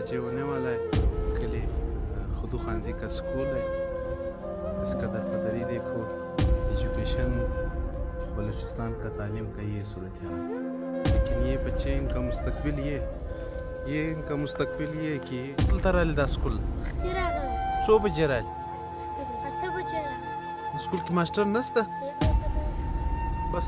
बजे होने वाला है के लिए खुदू खानजी का स्कूल है। इसका दरपदरी देखो, एजुकेशन बलूचिस्तान का तालीम का ये सूरत हाल। लेकिन ये बच्चे इनका मुस्तकबिल ये कि तरा स्कूल 100 बजे स्कूल की मास्टर नस्ता बस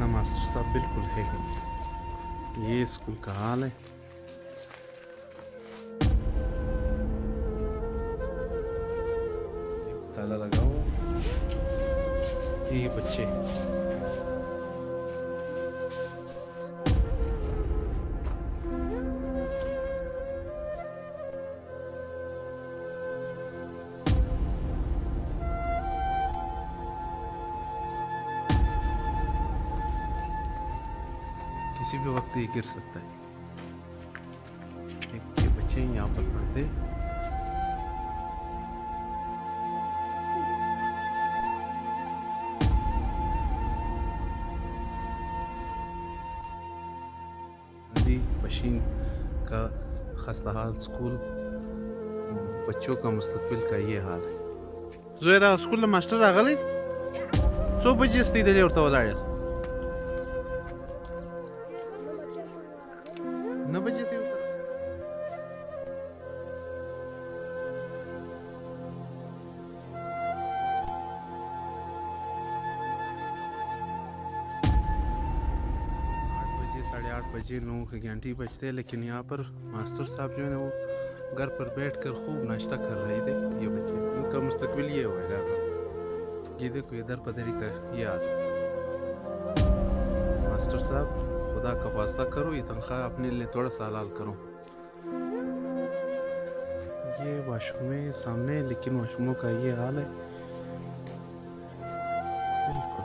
ना मास्टर साहब बिल्कुल है ही। ये स्कूल का हाल है। ताला लगाओ। ये बच्चे किसी भी वक्त ये गिर सकता है। ये बच्चे यहाँ पर पढ़ते जी बशीन का खस्ता हाल स्कूल बच्चों का मुस्तकबिल का ये हाल है। जोएदा स्कूल मास्टर आगले 100 बजे स्थिति और तवलाड़ 9 बजे थे 8 बजे 9 घंटे बजते हैं। लेकिन यहाँ पर मास्टर साहब जो है ना वो घर पर बैठकर खूब नाश्ता कर रहे थे। ये बच्चे इनका मुस्तकबिल ये होगा। ये देखो इधर पदरी कर ये हाल। मास्टर साहब खुदा का वास्ता करो, ये तनख्वाह अपने लिए थोड़ा सा हलाल करो। ये वाशरूम है सामने, लेकिन वाशरूमों का ये हाल है। बिल्कुल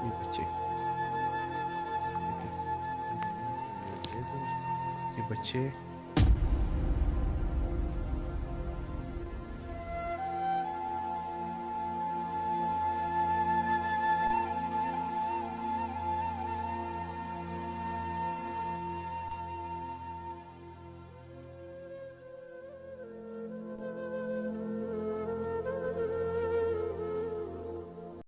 ये बच्चे